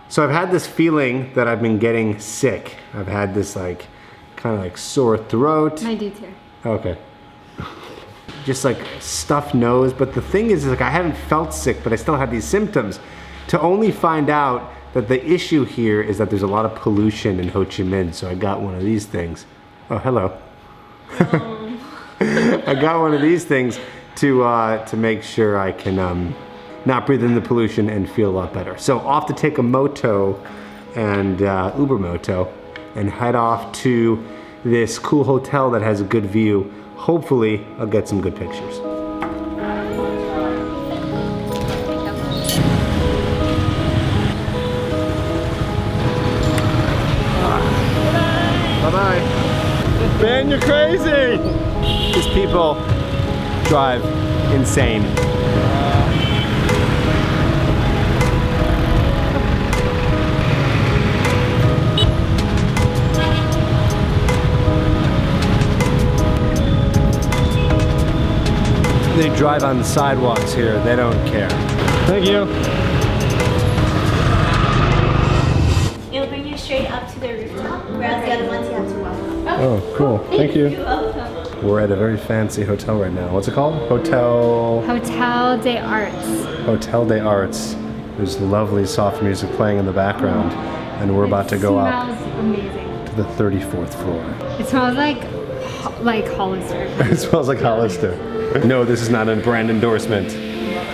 So I've had this feeling that I've been getting sick. I've had this like, kind of like sore throat. I do too. Okay. Just like stuffed nose, but the thing is like I haven't felt sick, but I still have these symptoms. To only find out that the issue here is that there's a lot of pollution in Ho Chi Minh, so I got one of these things. Oh, hello. I got one of these things to make sure I can not breathe in the pollution and feel a lot better. So off to take a moto and Uber moto and head off to this cool hotel that has a good view. Hopefully I'll get some good pictures. Bye-bye. Ben, you're crazy! These people drive insane. They drive on the sidewalks here. They don't care. Thank you. It'll bring you straight up to the rooftop, whereas the other ones you have to walk. Oh, cool. Thank you. You're welcome. We're at a very fancy hotel right now. What's it called? Hotel des Arts. Hotel des Arts. There's lovely soft music playing in the background, and we're about to go up Amazing. to the 34th floor. It smells like Hollister. It smells like Hollister. No, this is not a brand endorsement.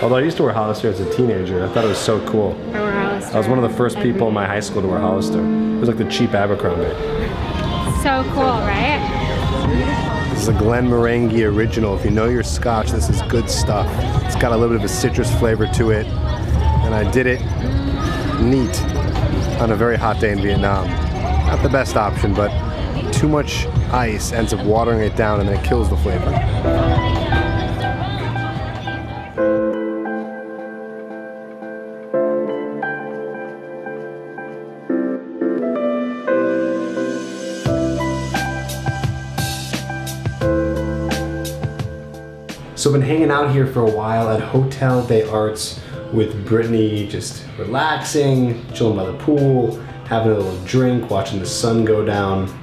Although I used to wear Hollister as a teenager. I thought it was so cool. I wear Hollister. I was one of the first people in my high school to wear Hollister. It was like the cheap Abercrombie. So cool, right? This is a Glenmorangie original. If you know your Scotch, this is good stuff. It's got a little bit of a citrus flavor to it. And I did it neat on a very hot day in Vietnam. Not the best option, but too much ice ends up watering it down and then it kills the flavor. So I've been hanging out here for a while at Hotel des Arts with Brittany, just relaxing, chilling by the pool, having a little drink, watching the sun go down.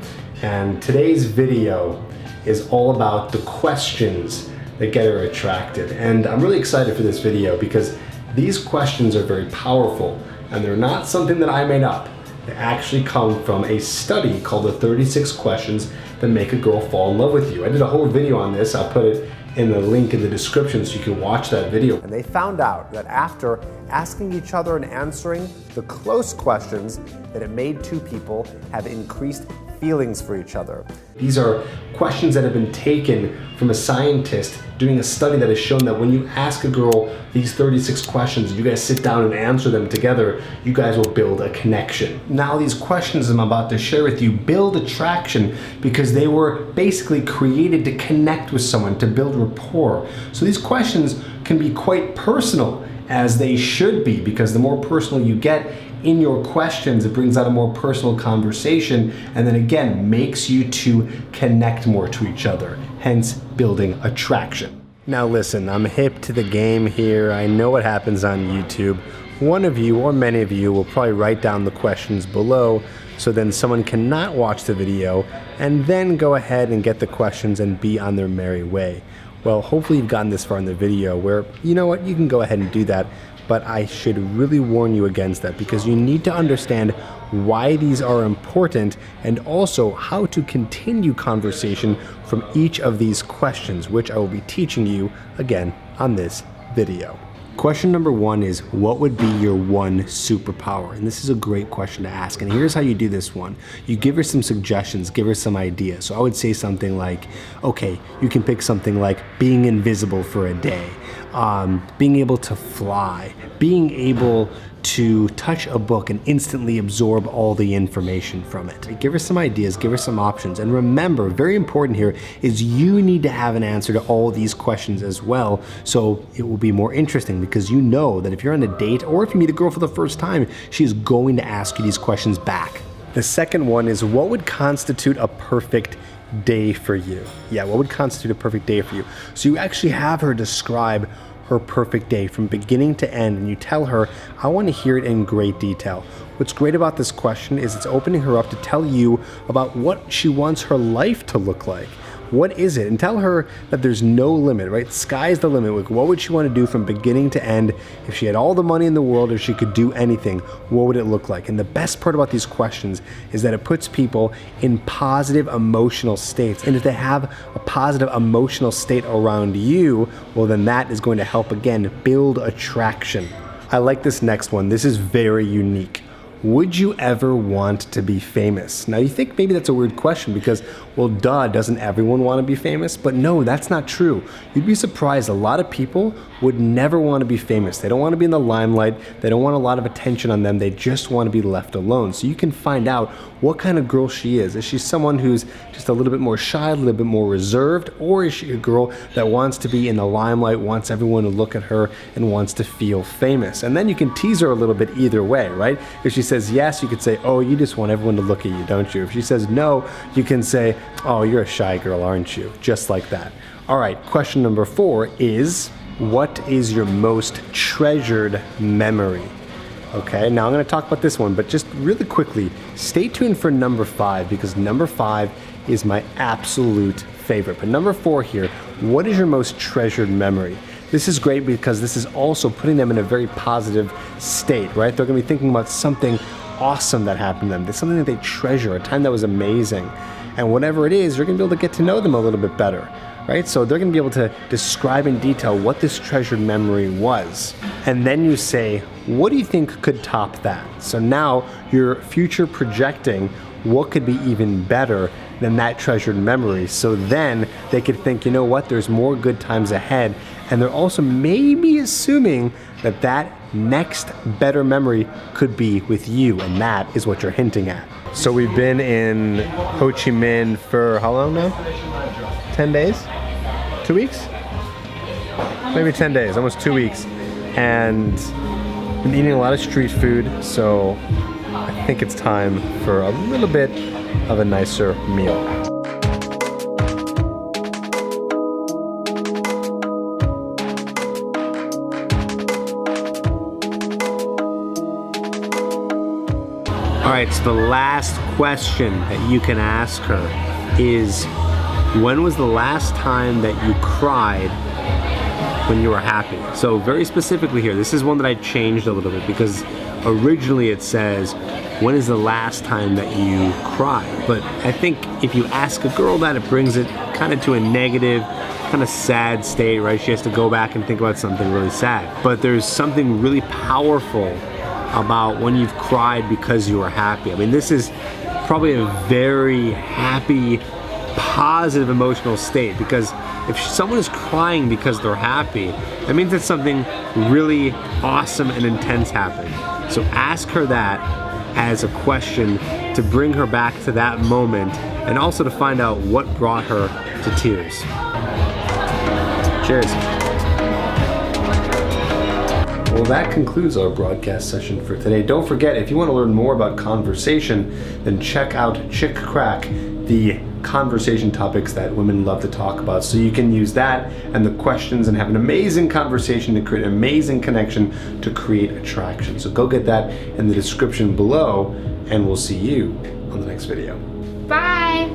And today's video is all about the questions that get her attracted. And I'm really excited for this video because these questions are very powerful and they're not something that I made up. They actually come from a study called the 36 questions that make a girl fall in love with you. I did a whole video on this. I'll put it in the link in the description so you can watch that video. And they found out that after asking each other and answering the close questions, that it made two people have increased feelings for each other. These are questions that have been taken from a scientist doing a study that has shown that when you ask a girl these 36 questions, you guys sit down and answer them together, you guys will build a connection. Now these questions I'm about to share with you build attraction because they were basically created to connect with someone, to build rapport. So these questions can be quite personal, as they should be, because the more personal you get in your questions, it brings out a more personal conversation, and then again, makes you to connect more to each other, hence building attraction. Now listen, I'm hip to the game here. I know what happens on YouTube. One of you, or many of you, will probably write down the questions below, so then someone cannot watch the video, and then go ahead and get the questions and be on their merry way. Well, hopefully you've gotten this far in the video where, you know what, you can go ahead and do that, but I should really warn you against that because you need to understand why these are important and also how to continue conversation from each of these questions, which I will be teaching you again on this video. Question number one is, what would be your one superpower? And this is a great question to ask. And here's how you do this one. You give her some suggestions, give her some ideas. So I would say something like, okay, you can pick something like being invisible for a day, being able to fly, being able to touch a book and instantly absorb all the information from it. Give her some ideas, give her some options. And remember, very important here is you need to have an answer to all these questions as well, so it will be more interesting because you know that if you're on a date or if you meet a girl for the first time, she is going to ask you these questions back. The second one is, what would constitute a perfect day for you? Yeah, what would constitute a perfect day for you? So you actually have her describe her perfect day from beginning to end, and you tell her, I want to hear it in great detail. What's great about this question is it's opening her up to tell you about what she wants her life to look like. What is it? And tell her that there's no limit, right? Sky's the limit. Like, what would she want to do from beginning to end? If she had all the money in the world, if she could do anything, what would it look like? And the best part about these questions is that it puts people in positive emotional states. And if they have a positive emotional state around you, well, then that is going to help, again, build attraction. I like this next one. This is very unique. Would you ever want to be famous? Now you think maybe that's a weird question because, well, duh, doesn't everyone want to be famous? But no, that's not true. You'd be surprised. A lot of people would never want to be famous. They don't want to be in the limelight. They don't want a lot of attention on them. They just want to be left alone. So you can find out what kind of girl she is. Is she someone who's just a little bit more shy, a little bit more reserved? Or is she a girl that wants to be in the limelight, wants everyone to look at her, and wants to feel famous? And then you can tease her a little bit either way, right? If she says yes, you could say, oh, you just want everyone to look at you, don't you? If she says no, you can say, oh, you're a shy girl, aren't you? Just like that. All right, question number 4 is, what is your most treasured memory? Okay, now I'm going to talk about this one, but just really quickly, stay tuned for number 5 because number 5 is my absolute favorite. But number 4 here, what is your most treasured memory? This is great because this is also putting them in a very positive state, right? They're going to be thinking about something awesome that happened to them. There's something that they treasure, a time that was amazing. And whatever it is, you're going to be able to get to know them a little bit better, right? So they're going to be able to describe in detail what this treasured memory was. And then you say, what do you think could top that? So now you're future projecting what could be even better than that treasured memory. So then they could think, you know what, there's more good times ahead. And they're also maybe assuming that that next better memory could be with you. And that is what you're hinting at. So we've been in Ho Chi Minh for how long now? 10 days? 2 weeks? Maybe 10 days, almost 2 weeks. And been eating a lot of street food, so I think it's time for a little bit of a nicer meal. All right, so the last question that you can ask her is, when was the last time that you cried when you were happy? So very specifically here, this is one that I changed a little bit because originally it says, when is the last time that you cried? But I think if you ask a girl that, it brings it kind of to a negative, kind of sad state, right? She has to go back and think about something really sad. But there's something really powerful about when you've cried because you were happy. I mean, this is probably a very happy, positive emotional state, because if someone is crying because they're happy, that means that something really awesome and intense happened. So ask her that as a question to bring her back to that moment and also to find out what brought her to tears. Cheers. Well, that concludes our broadcast session for today. Don't forget, if you want to learn more about conversation, then check out Chick Crack, the conversation topics that women love to talk about. So you can use that and the questions and have an amazing conversation to create an amazing connection to create attraction. So go get that in the description below, and we'll see you on the next video. Bye.